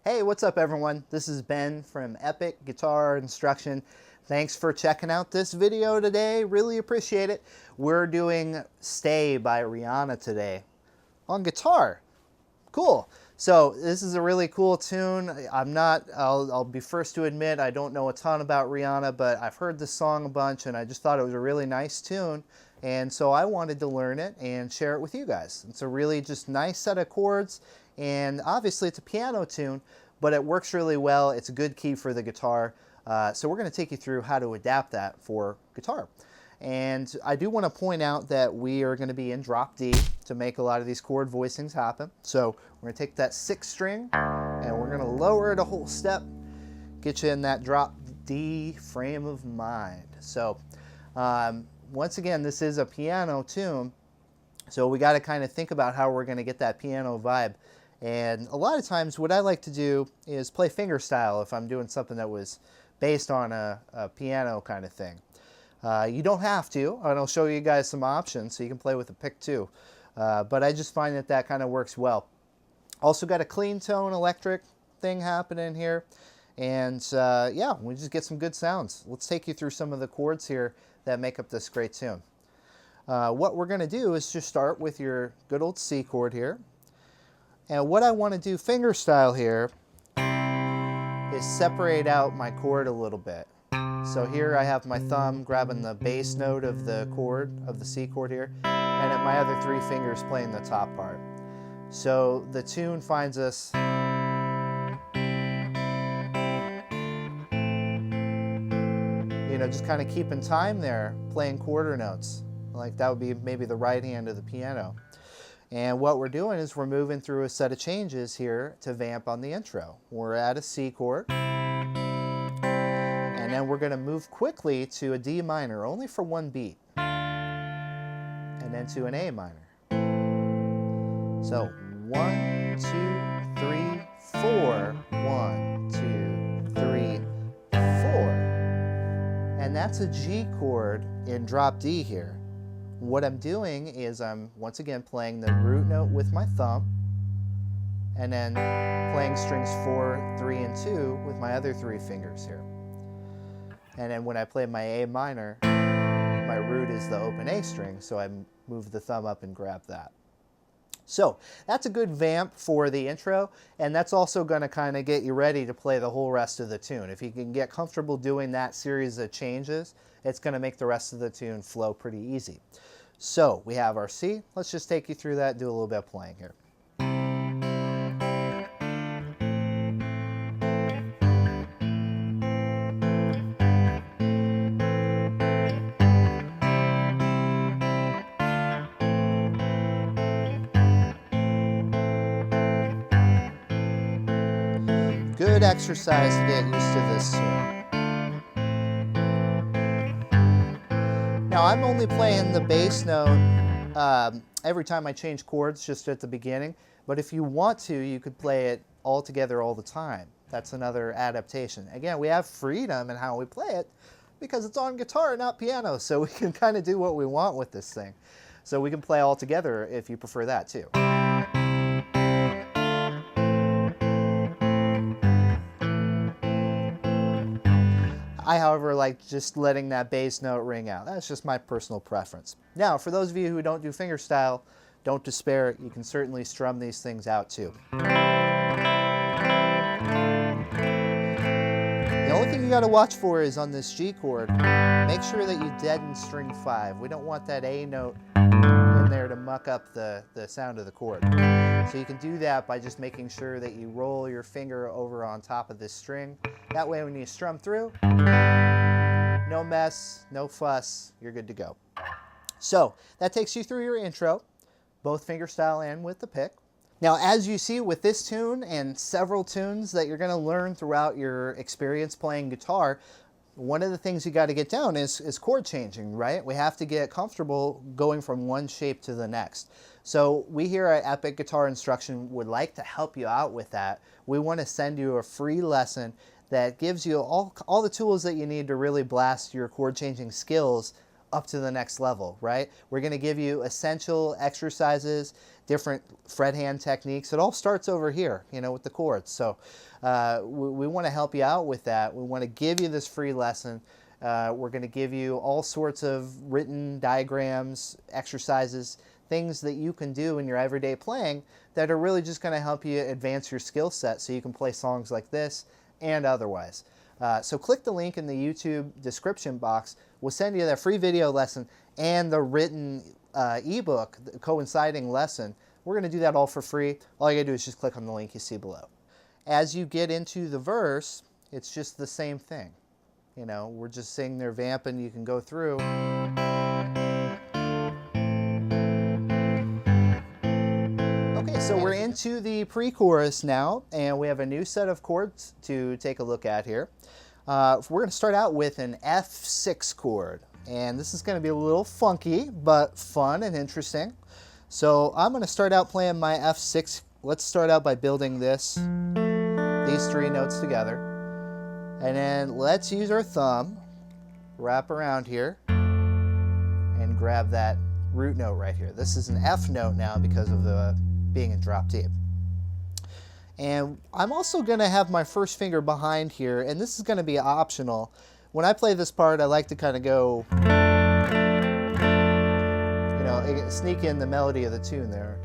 Hey, what's up everyone? This is Ben from Epic Guitar Instruction. Thanks for checking out this video today. Really appreciate it. We're doing Stay by Rhianna today on guitar. Cool. So this is a really cool tune. I'll be first to admit I don't know a ton about Rhianna, but I've heard this song a bunch and I just thought it was a really nice tune. And so I wanted to learn it and share it with you guys. It's a really just nice set of chords, and obviously it's a piano tune, but it works really well. It's a good key for the guitar. So we're going to take you through how to adapt that for guitar. And I do want to point out that we are going to be in drop D to make a lot of these chord voicings happen. So we're going to take that 6th string and we're going to lower it a whole step, get you in that drop D frame of mind. So once again, this is a piano tune, so we got to kind of think about how we're going to get that piano vibe. And a lot of times what I like to do is play fingerstyle if I'm doing something that was based on a piano kind of thing. You don't have to, and I'll show you guys some options so you can play with a pick too. But I just find that that kind of works well. Also got a clean tone electric thing happening here. And yeah, we just get some good sounds. Let's take you through some of the chords here that make up this great tune. What we're going to do is just start with your good old C chord here. And what I want to do fingerstyle here is separate out my chord a little bit. So here I have my thumb grabbing the bass note of the chord, of the C chord here, and my other 3 fingers playing the top part. So the tune finds us just kind of keeping time there, playing quarter notes. Like that would be maybe the right hand of the piano. And what we're doing is we're moving through a set of changes here to vamp on the intro. We're at a C chord, and then we're going to move quickly to a D minor, only for 1 beat, and then to an A minor. So 1, 2, 3, 4. 1, 2, 3, 4. And that's a G chord in drop D here. What I'm doing is I'm once again playing the root note with my thumb, and then playing strings 4, 3, and 2 with my other 3 fingers here. And then when I play my A minor, my root is the open A string, so I move the thumb up and grab that. So that's a good vamp for the intro, and that's also going to kind of get you ready to play the whole rest of the tune. If you can get comfortable doing that series of changes, it's going to make the rest of the tune flow pretty easy. So we have our C. Let's just take you through that, do a little bit of playing here. Good exercise to get used to this tune. Now I'm only playing the bass note every time I change chords, just at the beginning, but if you want to, you could play it all together all the time. That's another adaptation. Again, we have freedom in how we play it because it's on guitar, not piano, so we can kind of do what we want with this thing. So we can play all together if you prefer that too. I, however, like just letting that bass note ring out. That's just my personal preference. Now, for those of you who don't do fingerstyle, don't despair. You can certainly strum these things out too. The only thing you got to watch for is on this G chord, make sure that you deaden string 5. We don't want that A note in there to muck up the sound of the chord. So you can do that by just making sure that you roll your finger over on top of this string. That way when you strum through, no mess, no fuss, you're good to go. So that takes you through your intro, both fingerstyle and with the pick. Now as you see with this tune and several tunes that you're going to learn throughout your experience playing guitar, one of the things you got to get down is chord changing, right? We have to get comfortable going from one shape to the next. So we here at Epic Guitar Instruction would like to help you out with that. We want to send you a free lesson that gives you all the tools that you need to really blast your chord changing skills up to the next level, right? We're going to give you essential exercises different fret hand techniques. It all starts over here, you know, with the chords. So we want to help you out with that. We want to give you this free lesson. We're going to give you all sorts of written diagrams, exercises, things that you can do in your everyday playing that are really just going to help you advance your skill set so you can play songs like this and otherwise. So click the link in the YouTube description box. We'll send you that free video lesson and the written ebook, the coinciding lesson. We're going to do that all for free. All you got to do is just click on the link you see below. As you get into the verse, it's just the same thing. You know, we're just singing their vamp and you can go through. Okay, so we're into the pre-chorus now, and we have a new set of chords to take a look at here. We're going to start out with an F6 chord, and this is going to be a little funky, but fun and interesting. So I'm going to start out playing my F6. Let's start out by building these three notes together. And then let's use our thumb, wrap around here, and grab that root note right here. This is an F note now because of the being in drop D. And I'm also going to have my first finger behind here, and this is going to be optional. When I play this part, I like to kind of go, you know, sneak in the melody of the tune there.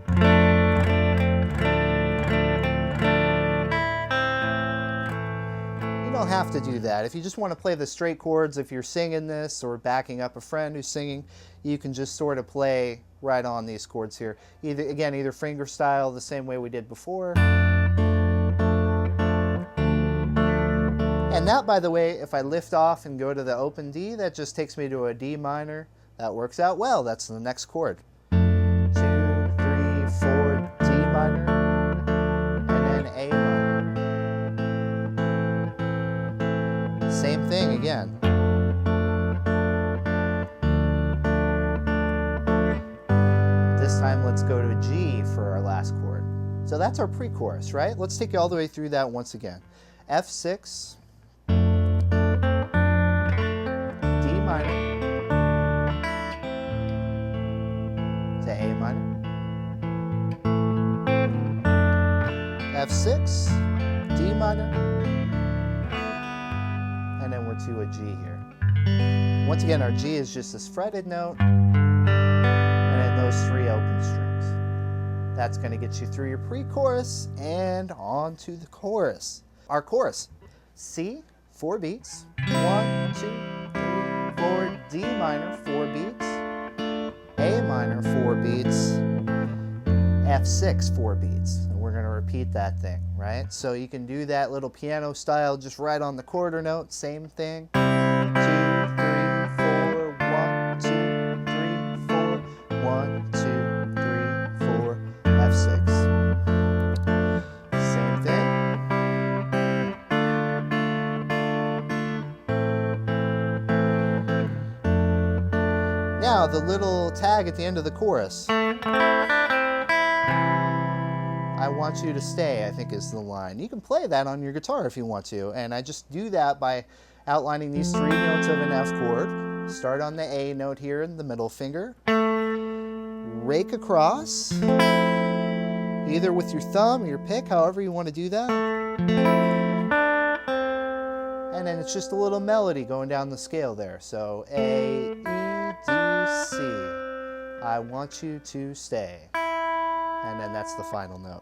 You don't have to do that. If you just want to play the straight chords, if you're singing this or backing up a friend who's singing, you can just sort of play right on these chords here. Either finger style, the same way we did before. And that, by the way, if I lift off and go to the open D, that just takes me to a D minor. That works out well. That's the next chord. 2, 3, 4, D minor, and then A minor. Same thing again. This time let's go to G for our last chord. So that's our pre-chorus, right? Let's take you all the way through that once again. F6, D minor, to A minor, F6, D minor, and then we're to a G here. Once again, our G is just this fretted note, and then those three open strings. That's going to get you through your pre-chorus and on to the chorus. Our chorus, C, 4 beats, 1, 2, 3, 4, D minor, 4 beats, A minor, 4 beats, F6, 4 beats. And we're going to repeat that thing, right? So you can do that little piano style just right on the quarter note, same thing. 2, 3, 4, 1, 2, 3, 4, 1, 2, 3, 4, F6. Same thing. Now, the little tag at the end of the chorus, I want you to stay, I think is the line. You can play that on your guitar if you want to, and I just do that by outlining these 3 notes of an F chord. Start on the A note here in the middle finger, rake across, either with your thumb or your pick, however you want to do that. And then it's just a little melody going down the scale there. So A, E, D, C. I want you to stay. And then that's the final note.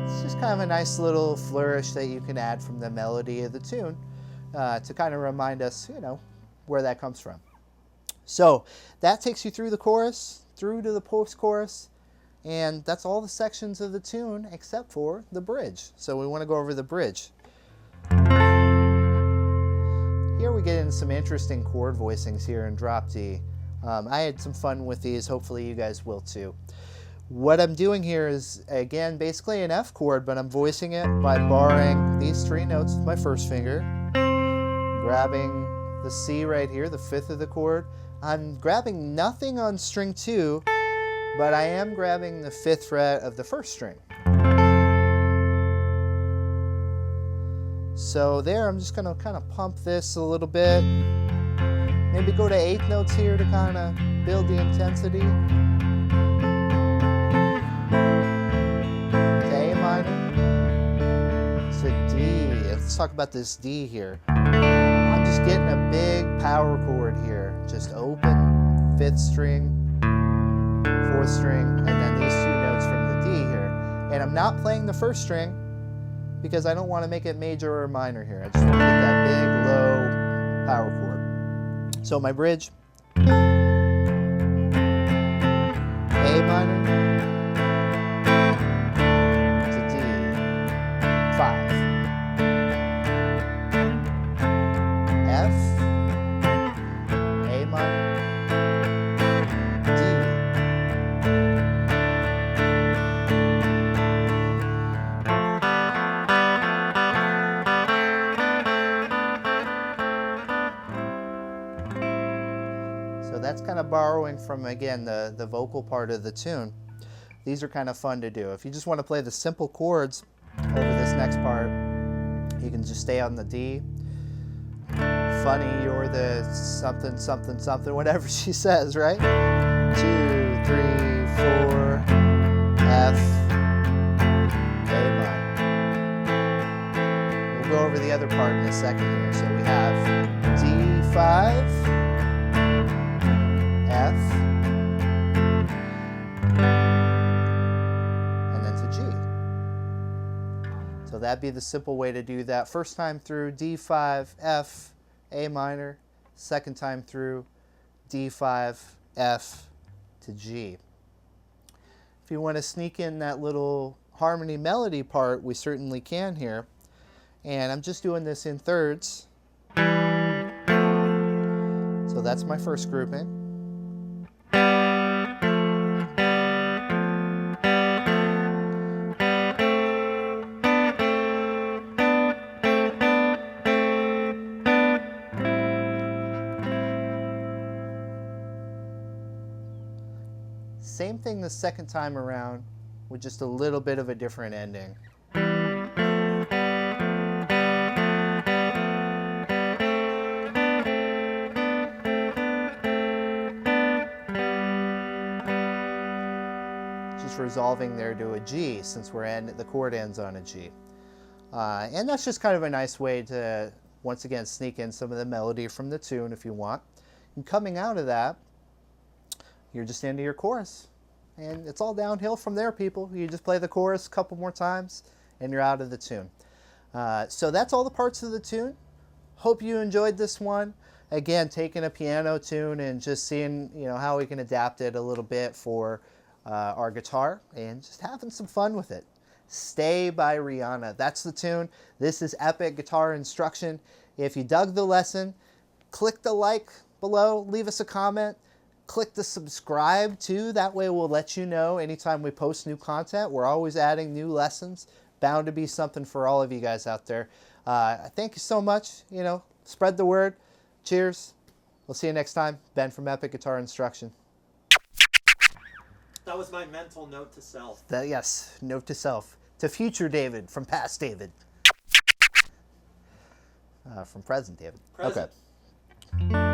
It's just kind of a nice little flourish that you can add from the melody of the tune to kind of remind us, you know, where that comes from. So that takes you through the chorus, through to the post-chorus, and that's all the sections of the tune except for the bridge. So we want to go over the bridge. Here we get into some interesting chord voicings here in drop D. I had some fun with these, hopefully you guys will too. What I'm doing here is, again, basically an F chord, but I'm voicing it by barring these 3 notes with my first finger, grabbing the C right here, the 5th of the chord. I'm grabbing nothing on string 2, but I am grabbing the 5th fret of the 1st string. So there, I'm just gonna kind of pump this a little bit. Maybe go to 8th notes here to kind of build the intensity. To A minor. To D. Let's talk about this D here. I'm just getting a big power chord here. Just open, 5th string, 4th string, and then these 2 notes from the D here. And I'm not playing the 1st string because I don't want to make it major or minor here. I just want to get that big, low power chord. So my bridge, A minor to D, 5, F, A minor, D. So that's kind of borrowing from, again, the vocal part of the tune. These are kind of fun to do. If you just want to play the simple chords over this next part, you can just stay on the D. Funny, you're the something, something, something, whatever she says, right? 2, 3, 4, F, A minor. We'll go over the other part in a second here. So we have D5, F, and then to G. So that'd be the simple way to do that. First time through D5, F, A minor. Second time through D5, F to G. If you want to sneak in that little harmony melody part, we certainly can here. And I'm just doing this in thirds. So that's my first grouping. Same thing the second time around with just a little bit of a different ending. Just resolving there to a G since the chord ends on a G. And that's just kind of a nice way to, once again, sneak in some of the melody from the tune if you want. And coming out of that, you're just into your chorus. And it's all downhill from there, people. You just play the chorus a couple more times, and you're out of the tune. So that's all the parts of the tune. Hope you enjoyed this one. Again, taking a piano tune and just seeing, how we can adapt it a little bit for our guitar, and just having some fun with it. Stay by Rhianna. That's the tune. This is Epic Guitar Instruction. If you dug the lesson, click the like below, leave us a comment. Click the subscribe too. That way we'll let you know anytime we post new content. We're always adding new lessons. Bound to be something for all of you guys out there. Thank you so much. Spread the word. Cheers. We'll see you next time. Ben from Epic Guitar Instruction. That was my mental note to self. Yes, note to self. To future David from past David. From present David. Present. Okay.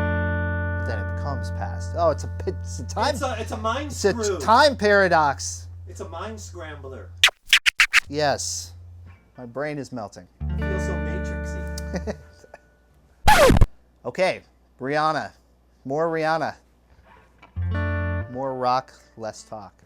Then it becomes past. Oh, it's a time. It's a mind screw. It's a time paradox. It's a mind scrambler. Yes, my brain is melting. I feel so matrixy. Okay, Rhianna. More Rhianna. More rock, less talk.